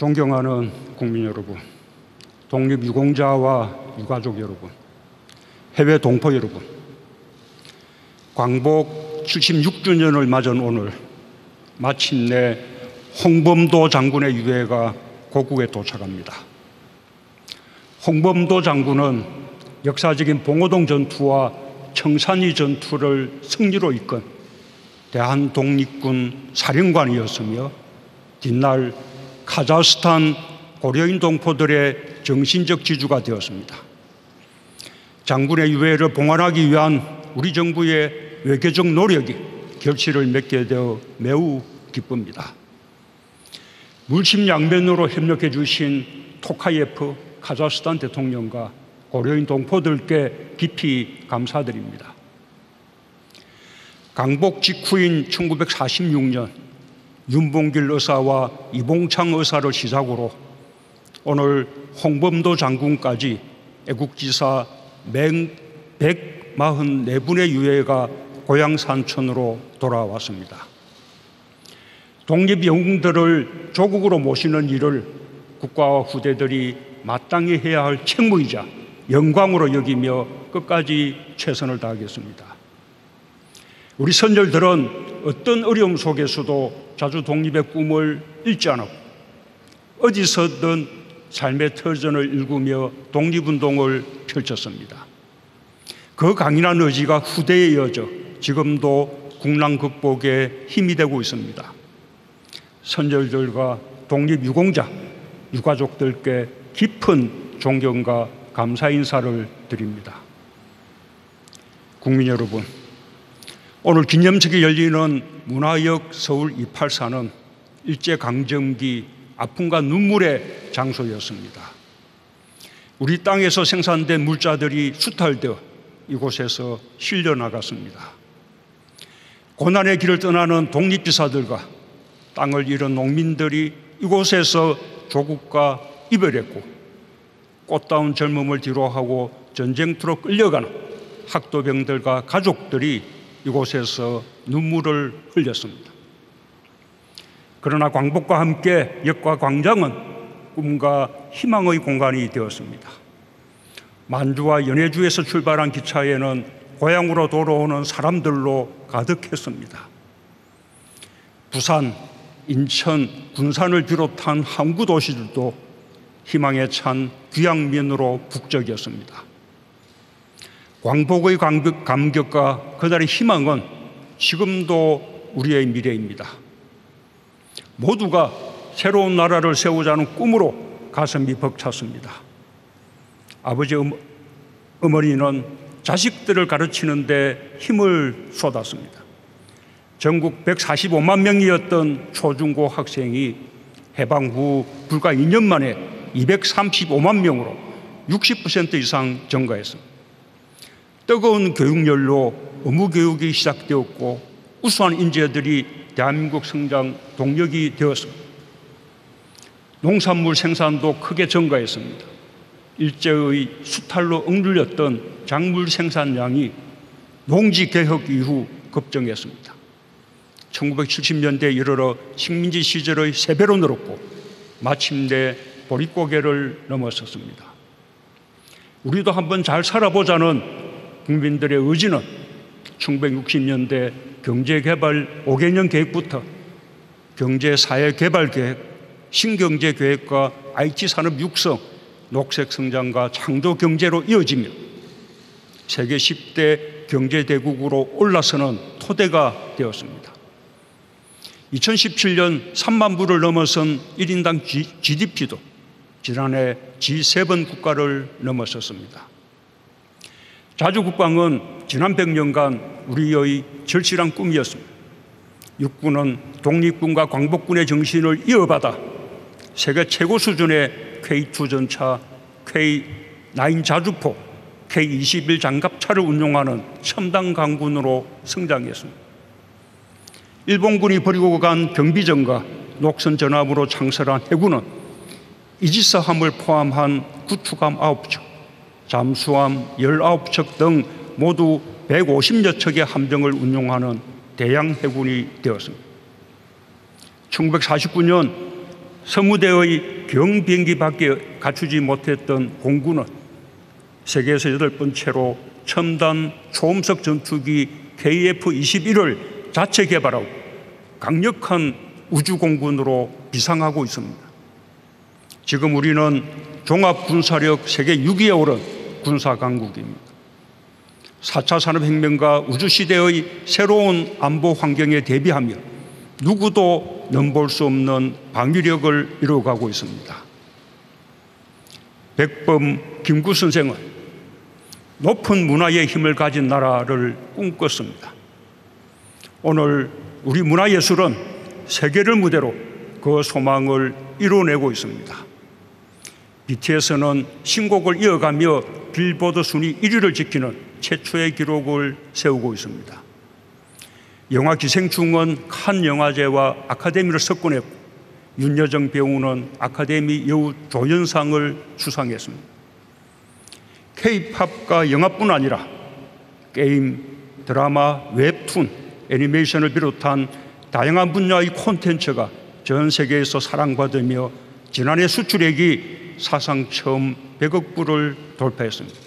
존경하는 국민 여러분, 독립유공자와 유가족 여러분, 해외 동포 여러분, 광복 76주년을 맞은 오늘 마침내 홍범도 장군의 유해가 고국에 도착합니다. 홍범도 장군은 역사적인 봉오동 전투와 청산리 전투를 승리로 이끈 대한독립군 사령관이었으며 뒷날 카자흐스탄 고려인 동포들의 정신적 지주가 되었습니다. 장군의 유해를 봉안하기 위한 우리 정부의 외교적 노력이 결실을 맺게 되어 매우 기쁩니다. 물심양면으로 협력해 주신 토카예프 카자흐스탄 대통령과 고려인 동포들께 깊이 감사드립니다. 강복 직후인 1946년 윤봉길 의사와 이봉창 의사를 시작으로 오늘 홍범도 장군까지 애국지사 144분의 유해가 고향 산천으로 돌아왔습니다. 독립영웅들을 조국으로 모시는 일을 국가와 후대들이 마땅히 해야 할 책무이자 영광으로 여기며 끝까지 최선을 다하겠습니다. 우리 선열들은 어떤 어려움 속에서도 자주 독립의 꿈을 잃지 않았고 어디서든 삶의 터전을 일구며 독립운동을 펼쳤습니다. 그 강인한 의지가 후대에 이어져 지금도 국난 극복에 힘이 되고 있습니다. 선열들과 독립유공자, 유가족들께 깊은 존경과 감사 인사를 드립니다. 국민 여러분, 오늘 기념식이 열리는 문화역 서울 284는 일제강점기 아픔과 눈물의 장소였습니다. 우리 땅에서 생산된 물자들이 수탈되어 이곳에서 실려나갔습니다. 고난의 길을 떠나는 독립기사들과 땅을 잃은 농민들이 이곳에서 조국과 이별했고 꽃다운 젊음을 뒤로하고 전쟁터로 끌려가는 학도병들과 가족들이 이곳에서 눈물을 흘렸습니다. 그러나 광복과 함께 역과 광장은 꿈과 희망의 공간이 되었습니다. 만주와 연해주에서 출발한 기차에는 고향으로 돌아오는 사람들로 가득했습니다. 부산, 인천, 군산을 비롯한 항구 도시들도 희망에 찬 귀양면으로 북적이었습니다. 광복의 감격과 그날의 희망은 지금도 우리의 미래입니다. 모두가 새로운 나라를 세우자는 꿈으로 가슴이 벅찼습니다. 아버지, 어머니는 자식들을 가르치는 데 힘을 쏟았습니다. 전국 145만 명이었던 초중고 학생이 해방 후 불과 2년 만에 235만 명으로 60% 이상 증가했습니다. 뜨거운 교육열로 의무교육이 시작되었고 우수한 인재들이 대한민국 성장 동력이 되었습니다. 농산물 생산도 크게 증가했습니다. 일제의 수탈로 억눌렸던 작물 생산량이 농지개혁 이후 급증했습니다. 1970년대에 이르러 식민지 시절의 3배로 늘었고 마침내 보릿고개를 넘어섰습니다. 우리도 한번 잘 살아보자는 국민들의 의지는 1960년대 경제개발 5개년 계획부터 경제사회개발계획, 신경제계획과 IT산업 육성, 녹색성장과 창조경제로 이어지며 세계 10대 경제대국으로 올라서는 토대가 되었습니다. 2017년 3만 불을 넘어선 1인당 GDP도 지난해 G7 국가를 넘어섰습니다. 자주국방은 지난 100년간 우리의 절실한 꿈이었습니다. 육군은 독립군과 광복군의 정신을 이어받아 세계 최고 수준의 K2 전차, K9 자주포, K21 장갑차를 운용하는 첨단 강군으로 성장했습니다. 일본군이 버리고 간 경비정과 녹선 전함으로 창설한 해군은 이지스함을 포함한 구축함 9척, 잠수함 19척 등 모두 150여 척의 함정을 운용하는 대양 해군이 되었습니다. 1949년 서무대의 경비행기밖에 갖추지 못했던 공군은 세계에서 8번째로 첨단 초음속 전투기 KF-21을 자체 개발하고 강력한 우주공군으로 비상하고 있습니다. 지금 우리는 종합군사력 세계 6위에 오른 군사강국입니다. 4차 산업혁명과 우주시대의 새로운 안보 환경에 대비하며 누구도 넘볼 수 없는 방위력을 이루어가고 있습니다. 백범 김구 선생은 높은 문화의 힘을 가진 나라를 꿈꿨습니다. 오늘 우리 문화예술은 세계를 무대로 그 소망을 이뤄내고 있습니다. BTS는 신곡을 이어가며 빌보드 순위 1위를 지키는 최초의 기록을 세우고 있습니다. 영화 기생충은 칸 영화제와 아카데미를 석권했고 윤여정 배우는 아카데미 여우 조연상을 수상했습니다. K-팝과 영화뿐 아니라 게임, 드라마, 웹툰, 애니메이션을 비롯한 다양한 분야의 콘텐츠가 전 세계에서 사랑받으며 지난해 수출액이 사상 처음 100억 불을 돌파했습니다.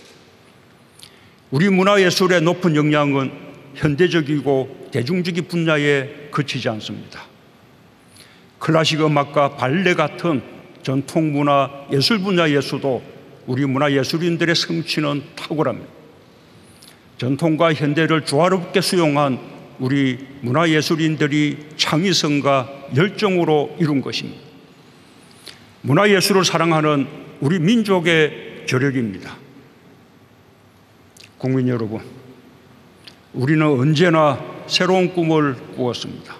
우리 문화예술의 높은 역량은 현대적이고 대중적인 분야에 그치지 않습니다. 클래식 음악과 발레 같은 전통 문화 예술 분야에서도 우리 문화예술인들의 성취는 탁월합니다. 전통과 현대를 조화롭게 수용한 우리 문화예술인들이 창의성과 열정으로 이룬 것입니다. 문화예술을 사랑하는 우리 민족의 저력입니다. 국민 여러분, 우리는 언제나 새로운 꿈을 꾸었습니다.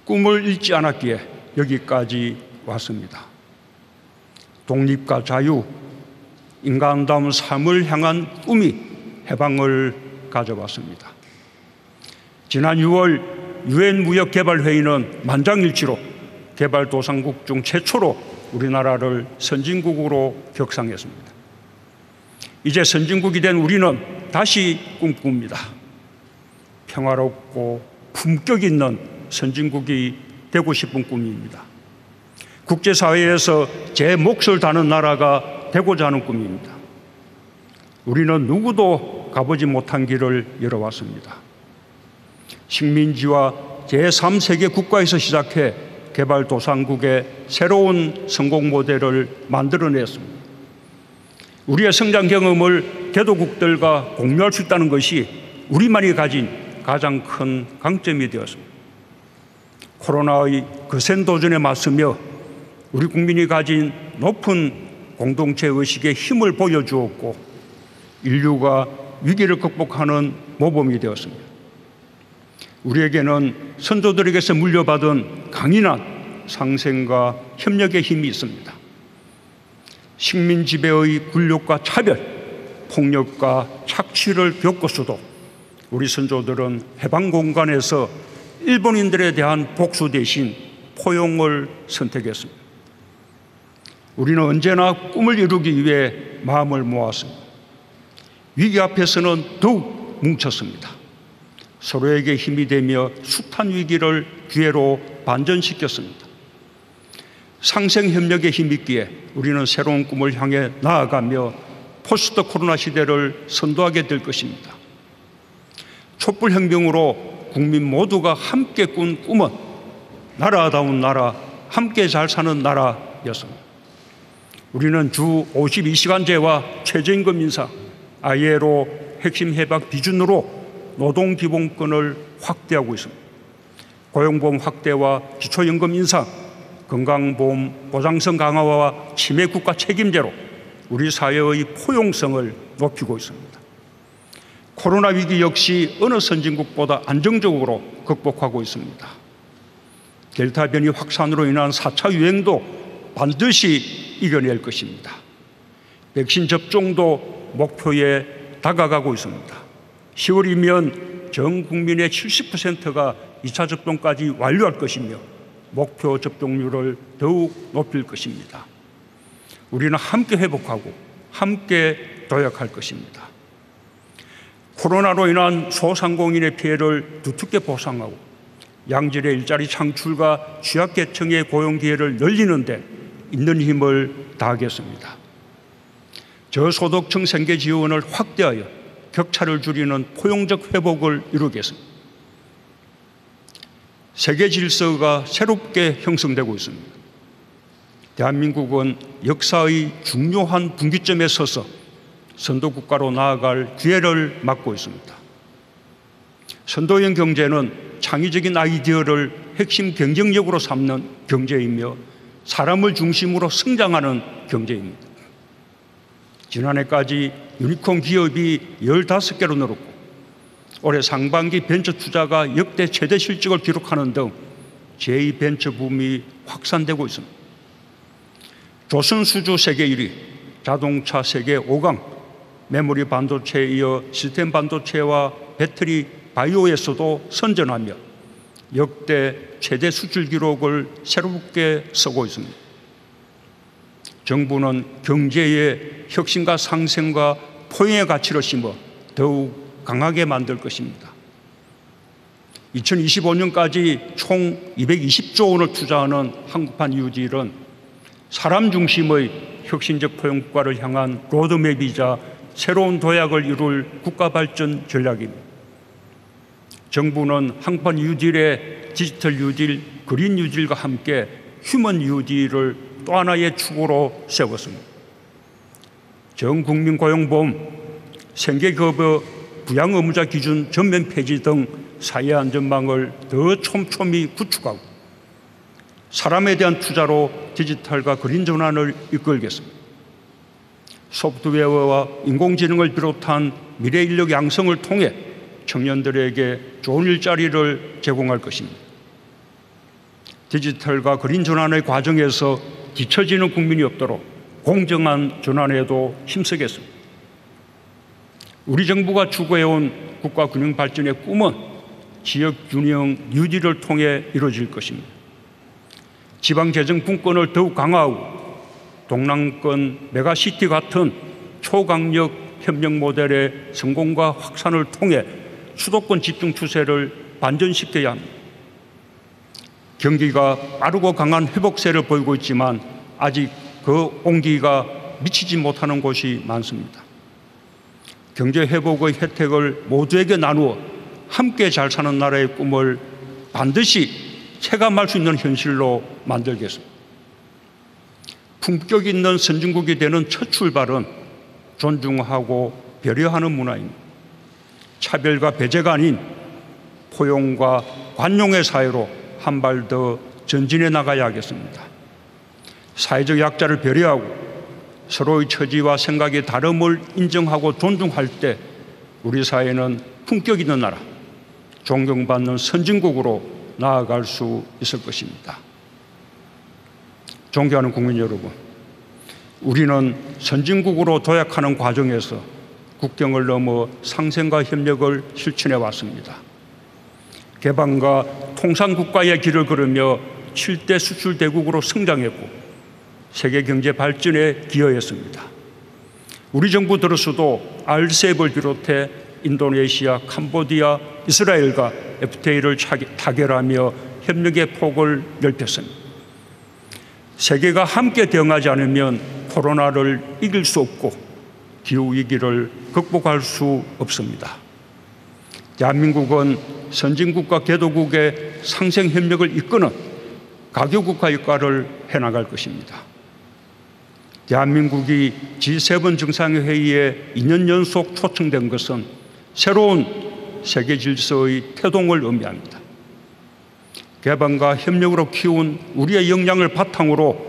꿈을 잃지 않았기에 여기까지 왔습니다. 독립과 자유, 인간다운 삶을 향한 꿈이 해방을 가져왔습니다. 지난 6월 유엔 무역개발회의는 만장일치로 개발도상국 중 최초로 우리나라를 선진국으로 격상했습니다. 이제 선진국이 된 우리는 다시 꿈꿉니다. 평화롭고 품격 있는 선진국이 되고 싶은 꿈입니다. 국제사회에서 제 몫을 다하는 나라가 되고자 하는 꿈입니다. 우리는 누구도 가보지 못한 길을 열어왔습니다. 식민지와 제3세계 국가에서 시작해 개발도상국의 새로운 성공 모델을 만들어냈습니다. 우리의 성장 경험을 개도국들과 공유할 수 있다는 것이 우리만이 가진 가장 큰 강점이 되었습니다. 코로나의 거센 도전에 맞서며 우리 국민이 가진 높은 공동체 의식의 힘을 보여주었고 인류가 위기를 극복하는 모범이 되었습니다. 우리에게는 선조들에게서 물려받은 강인한 상생과 협력의 힘이 있습니다. 식민 지배의 굴욕과 차별, 폭력과 착취를 겪었어도 우리 선조들은 해방 공간에서 일본인들에 대한 복수 대신 포용을 선택했습니다. 우리는 언제나 꿈을 이루기 위해 마음을 모았습니다. 위기 앞에서는 더욱 뭉쳤습니다. 서로에게 힘이 되며 숱한 위기를 기회로 반전시켰습니다. 상생협력의 힘이 있기에 우리는 새로운 꿈을 향해 나아가며 포스트 코로나 시대를 선도하게 될 것입니다. 촛불혁명으로 국민 모두가 함께 꾼 꿈은 나라다운 나라, 함께 잘 사는 나라였습니다. 우리는 주 52시간제와 최저임금 인상, ILO 핵심 협약 비준으로 노동기본권을 확대하고 있습니다. 고용보험 확대와 기초연금 인상, 건강보험 보장성 강화와 치매국가 책임제로 우리 사회의 포용성을 높이고 있습니다. 코로나 위기 역시 어느 선진국보다 안정적으로 극복하고 있습니다. 델타 변이 확산으로 인한 4차 유행도 반드시 이겨낼 것입니다. 백신 접종도 목표에 다가가고 있습니다. 10월이면 전 국민의 70%가 2차 접종까지 완료할 것이며 목표 접종률을 더욱 높일 것입니다. 우리는 함께 회복하고 함께 도약할 것입니다. 코로나로 인한 소상공인의 피해를 두텁게 보상하고 양질의 일자리 창출과 취약계층의 고용 기회를 늘리는 데 있는 힘을 다하겠습니다. 저소득층 생계 지원을 확대하여 격차를 줄이는 포용적 회복을 이루겠습니다. 세계 질서가 새롭게 형성되고 있습니다. 대한민국은 역사의 중요한 분기점에 서서 선도국가로 나아갈 기회를 맞고 있습니다. 선도형 경제는 창의적인 아이디어를 핵심 경쟁력으로 삼는 경제이며 사람을 중심으로 성장하는 경제입니다. 지난해까지 유니콘 기업이 15개로 늘었고 올해 상반기 벤처 투자가 역대 최대 실적을 기록하는 등 제2벤처 붐이 확산되고 있습니다. 조선 수주 세계 1위, 자동차 세계 5강, 메모리 반도체에 이어 시스템 반도체와 배터리 바이오에서도 선전하며 역대 최대 수출 기록을 새롭게 쓰고 있습니다. 정부는 경제의 혁신과 상생과 포용의 가치를 심어 더욱 강하게 만들 것입니다. 2025년까지 총 220조 원을 투자하는 한국판 뉴딜은 사람 중심의 혁신적 포용국가를 향한 로드맵이자 새로운 도약을 이룰 국가발전 전략입니다. 정부는 한국판 뉴딜의 디지털 뉴딜, 그린 뉴딜과 함께 휴먼 뉴딜을 또 하나의 축으로 세웠습니다. 전국민 고용보험, 생계급여 부양 의무자 기준 전면 폐지 등 사회 안전망을 더 촘촘히 구축하고 사람에 대한 투자로 디지털과 그린 전환을 이끌겠습니다. 소프트웨어와 인공지능을 비롯한 미래 인력 양성을 통해 청년들에게 좋은 일자리를 제공할 것입니다. 디지털과 그린 전환의 과정에서 뒤처지는 국민이 없도록 공정한 전환에도 힘쓰겠습니다. 우리 정부가 추구해온 국가균형 발전의 꿈은 지역균형 뉴딜을 통해 이루어질 것입니다. 지방재정 분권을 더욱 강화하고 동남권 메가시티 같은 초강력 협력 모델의 성공과 확산을 통해 수도권 집중 추세를 반전시켜야 합니다. 경기가 빠르고 강한 회복세를 보이고 있지만 아직 그 온기가 미치지 못하는 곳이 많습니다. 경제 회복의 혜택을 모두에게 나누어 함께 잘 사는 나라의 꿈을 반드시 체감할 수 있는 현실로 만들겠습니다. 품격 있는 선진국이 되는 첫 출발은 존중하고 배려하는 문화입니다. 차별과 배제가 아닌 포용과 관용의 사회로 한 발 더 전진해 나가야 하겠습니다. 사회적 약자를 배려하고 서로의 처지와 생각의 다름을 인정하고 존중할 때 우리 사회는 품격 있는 나라, 존경받는 선진국으로 나아갈 수 있을 것입니다. 존경하는 국민 여러분, 우리는 선진국으로 도약하는 과정에서 국경을 넘어 상생과 협력을 실천해 왔습니다. 개방과 통상국가의 길을 걸으며 7대 수출 대국으로 성장했고 세계 경제 발전에 기여했습니다. 우리 정부 들어서도 RCEP을 비롯해 인도네시아, 캄보디아, 이스라엘과 FTA를 타결하며 협력의 폭을 넓혔습니다. 세계가 함께 대응하지 않으면 코로나를 이길 수 없고 기후위기를 극복할 수 없습니다. 대한민국은 선진국과 개도국의 상생협력을 이끄는 가교국가 역할을 해나갈 것입니다. 대한민국이 G7 정상회의에 2년 연속 초청된 것은 새로운 세계 질서의 태동을 의미합니다. 개방과 협력으로 키운 우리의 역량을 바탕으로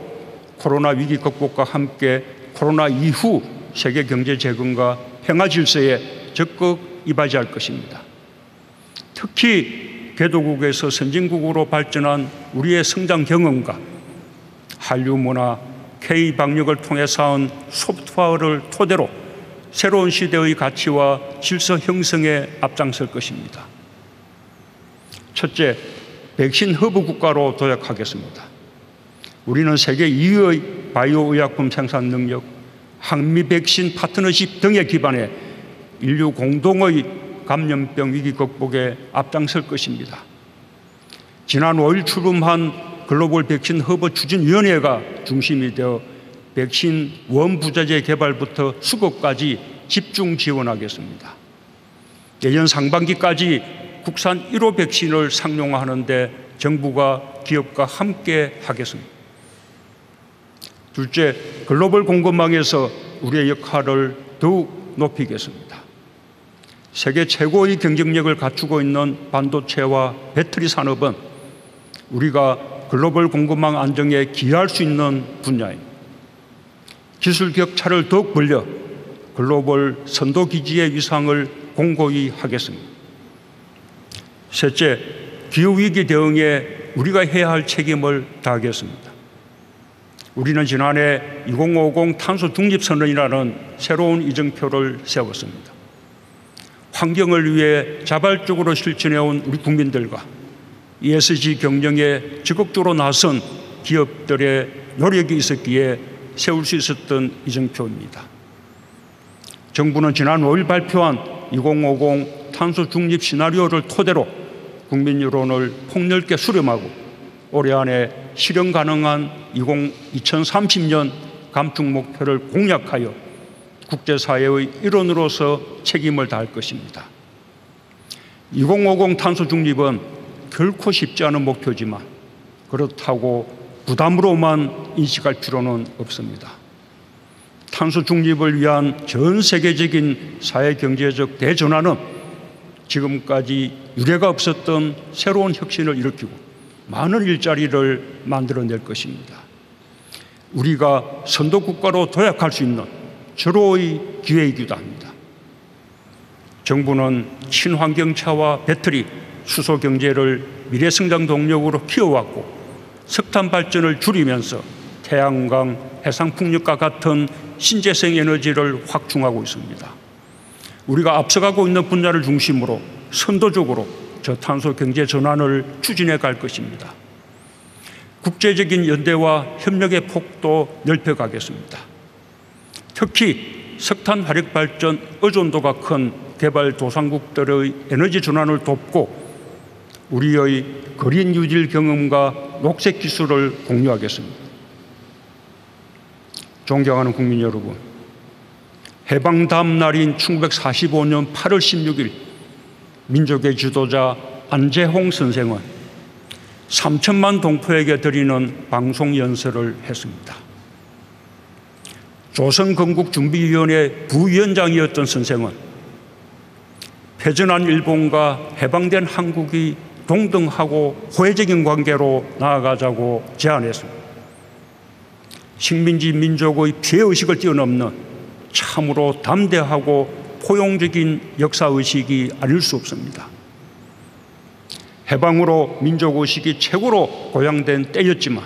코로나 위기 극복과 함께 코로나 이후 세계 경제 재건과 평화 질서에 적극 이바지할 것입니다. 특히 개도국에서 선진국으로 발전한 우리의 성장 경험과 한류 문화, K-방역을 통해 쌓은 소프트파워를 토대로 새로운 시대의 가치와 질서 형성에 앞장설 것입니다. 첫째, 백신 허브 국가로 도약하겠습니다. 우리는 세계 2위의 바이오 의약품 생산 능력, 한미 백신 파트너십 등에 기반해 인류 공동의 감염병 위기 극복에 앞장설 것입니다. 지난 5일 출범한 글로벌 백신 허브 추진위원회가 중심이 되어 백신 원부자재 개발부터 수급까지 집중 지원하겠습니다. 내년 상반기까지 국산 1호 백신을 상용화하는 데 정부가 기업과 함께 하겠습니다. 둘째, 글로벌 공급망에서 우리의 역할을 더욱 높이겠습니다. 세계 최고의 경쟁력을 갖추고 있는 반도체와 배터리 산업은 우리가 글로벌 공급망 안정에 기여할 수 있는 분야입니다. 기술 격차를 더욱 벌려 글로벌 선도기지의 위상을 공고히 하겠습니다. 셋째, 기후위기 대응에 우리가 해야 할 책임을 다하겠습니다. 우리는 지난해 2050 탄소 중립 선언이라는 새로운 이정표를 세웠습니다. 환경을 위해 자발적으로 실천해온 우리 국민들과 ESG 경영에 적극적으로 나선 기업들의 노력이 있었기에 세울 수 있었던 이정표입니다. 정부는 지난 5일 발표한 2050 탄소 중립 시나리오를 토대로 국민 여론을 폭넓게 수렴하고 올해 안에 실현 가능한 2030년 감축 목표를 공약하여 국제사회의 일원으로서 책임을 다할 것입니다. 2050 탄소 중립은 결코 쉽지 않은 목표지만 그렇다고 부담으로만 인식할 필요는 없습니다. 탄소 중립을 위한 전 세계적인 사회경제적 대전환은 지금까지 유례가 없었던 새로운 혁신을 일으키고 많은 일자리를 만들어낼 것입니다. 우리가 선도국가로 도약할 수 있는 절호의 기회이기도 합니다. 정부는 친환경차와 배터리, 수소경제를 미래성장 동력으로 키워왔고 석탄 발전을 줄이면서 태양광, 해상풍력과 같은 신재생 에너지를 확충하고 있습니다. 우리가 앞서가고 있는 분야를 중심으로 선도적으로 저탄소 경제 전환을 추진해 갈 것입니다. 국제적인 연대와 협력의 폭도 넓혀가겠습니다. 특히 석탄 화력 발전 의존도가 큰 개발도상국들의 에너지 전환을 돕고 우리의 거린 유질 경험과 녹색 기술을 공유하겠습니다. 존경하는 국민 여러분, 해방 다음 날인 1945년 8월 16일 민족의 지도자 안재홍 선생은 3천만 동포에게 드리는 방송 연설을 했습니다. 조선건국준비위원회 부위원장이었던 선생은 패전한 일본과 해방된 한국이 동등하고 호혜적인 관계로 나아가자고 제안했습니다. 식민지 민족의 피해의식을 뛰어넘는 참으로 담대하고 포용적인 역사의식이 아닐 수 없습니다. 해방으로 민족의식이 최고로 고양된 때였지만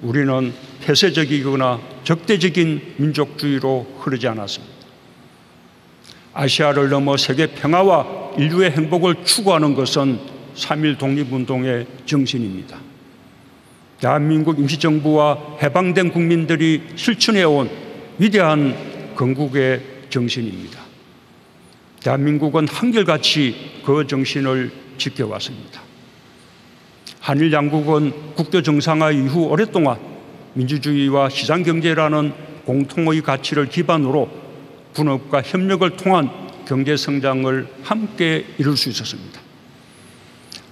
우리는 폐쇄적이거나 적대적인 민족주의로 흐르지 않았습니다. 아시아를 넘어 세계 평화와 인류의 행복을 추구하는 것은 3.1 독립운동의 정신입니다. 대한민국 임시정부와 해방된 국민들이 실천해온 위대한 건국의 정신입니다. 대한민국은 한결같이 그 정신을 지켜왔습니다. 한일 양국은 국교 정상화 이후 오랫동안 민주주의와 시장경제라는 공통의 가치를 기반으로 분업과 협력을 통한 경제성장을 함께 이룰 수 있었습니다.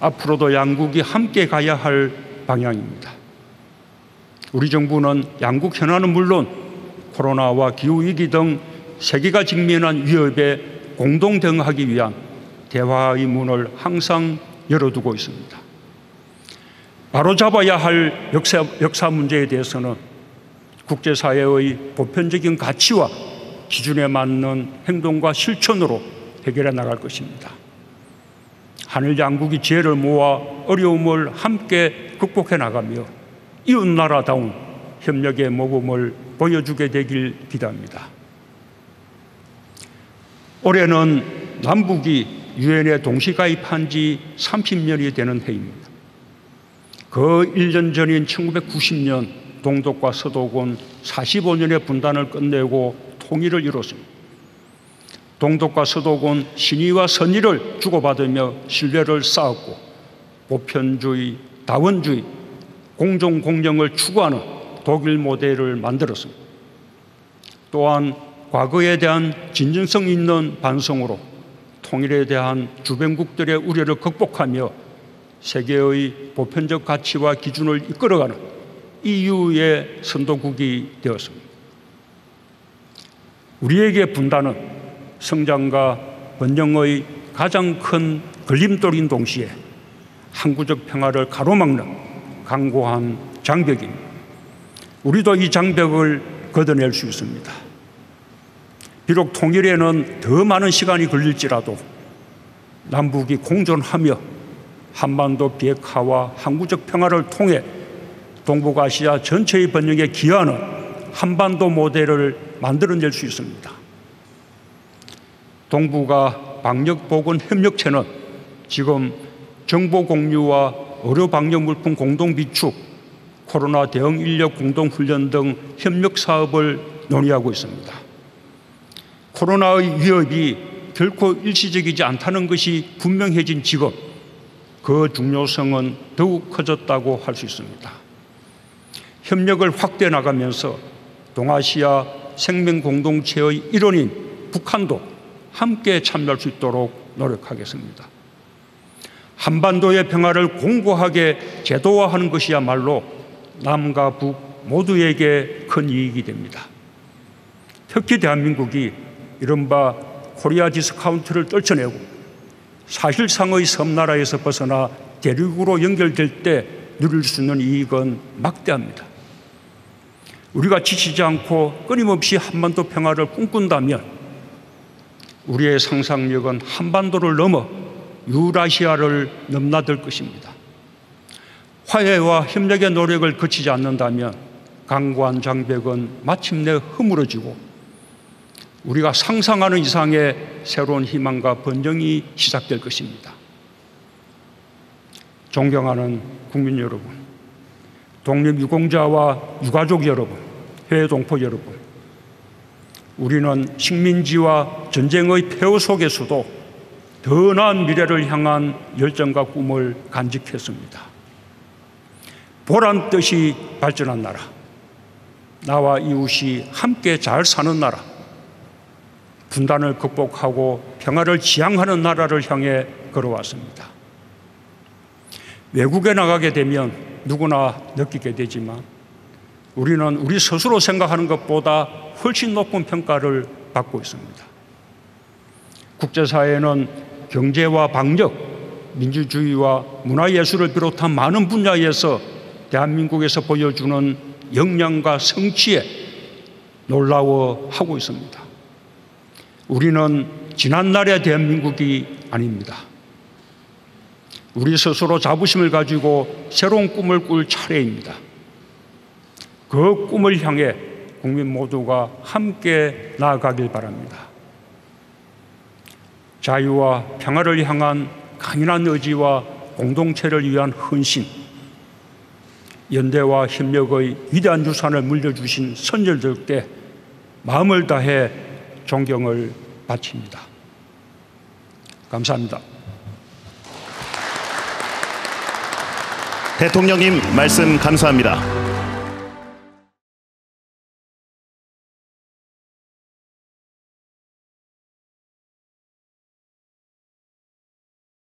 앞으로도 양국이 함께 가야 할 방향입니다. 우리 정부는 양국 현안은 물론 코로나와 기후위기 등 세계가 직면한 위협에 공동 대응하기 위한 대화의 문을 항상 열어두고 있습니다. 바로잡아야 할 역사 문제에 대해서는 국제사회의 보편적인 가치와 기준에 맞는 행동과 실천으로 해결해 나갈 것입니다. 한일 양국이 지혜를 모아 어려움을 함께 극복해 나가며 이웃나라다운 협력의 모범을 보여주게 되길 기대합니다. 올해는 남북이 유엔에 동시 가입한 지 30년이 되는 해입니다. 그 1년 전인 1990년 동독과 서독은 45년의 분단을 끝내고 통일을 이뤘습니다. 동독과 서독은 신의와 선의를 주고받으며 신뢰를 쌓았고 보편주의, 다원주의, 공정공정을 추구하는 독일 모델을 만들었습니다. 또한 과거에 대한 진정성 있는 반성으로 통일에 대한 주변국들의 우려를 극복하며 세계의 보편적 가치와 기준을 이끌어가는 EU의 선도국이 되었습니다. 우리에게 분단은 성장과 번영의 가장 큰 걸림돌인 동시에 항구적 평화를 가로막는 강고한 장벽입니다. 우리도 이 장벽을 걷어낼 수 있습니다. 비록 통일에는 더 많은 시간이 걸릴지라도 남북이 공존하며 한반도 비핵화와 항구적 평화를 통해 동북아시아 전체의 번영에 기여하는 한반도 모델을 만들어낼 수 있습니다. 동북아 방역보건협력체는 지금 정보 공유와 의료 방역 물품 공동 비축, 코로나 대응 인력 공동 훈련 등 협력 사업을 논의하고 있습니다. 코로나의 위협이 결코 일시적이지 않다는 것이 분명해진 지금 그 중요성은 더욱 커졌다고 할 수 있습니다. 협력을 확대해 나가면서 동아시아 생명 공동체의 일원인 북한도 함께 참여할 수 있도록 노력하겠습니다. 한반도의 평화를 공고하게 제도화하는 것이야말로 남과 북 모두에게 큰 이익이 됩니다. 특히 대한민국이 이른바 코리아 디스카운트를 떨쳐내고 사실상의 섬나라에서 벗어나 대륙으로 연결될 때 누릴 수 있는 이익은 막대합니다. 우리가 지치지 않고 끊임없이 한반도 평화를 꿈꾼다면 우리의 상상력은 한반도를 넘어 유라시아를 넘나들 것입니다. 화해와 협력의 노력을 거치지 않는다면 강고한 장벽은 마침내 허물어지고 우리가 상상하는 이상의 새로운 희망과 번영이 시작될 것입니다. 존경하는 국민 여러분, 독립유공자와 유가족 여러분, 해외 동포 여러분, 우리는 식민지와 전쟁의 폐허 속에서도 더 나은 미래를 향한 열정과 꿈을 간직했습니다. 보란듯이 발전한 나라, 나와 이웃이 함께 잘 사는 나라, 분단을 극복하고 평화를 지향하는 나라를 향해 걸어왔습니다. 외국에 나가게 되면 누구나 느끼게 되지만 우리는 우리 스스로 생각하는 것보다 훨씬 높은 평가를 받고 있습니다. 국제사회는 경제와 방역, 민주주의와 문화예술을 비롯한 많은 분야에서 대한민국에서 보여주는 역량과 성취에 놀라워하고 있습니다. 우리는 지난날의 대한민국이 아닙니다. 우리 스스로 자부심을 가지고 새로운 꿈을 꿀 차례입니다. 그 꿈을 향해 국민 모두가 함께 나아가길 바랍니다. 자유와 평화를 향한 강인한 의지와 공동체를 위한 헌신, 연대와 협력의 위대한 유산을 물려주신 선열들께 마음을 다해 존경을 바칩니다. 감사합니다. 대통령님 말씀 감사합니다.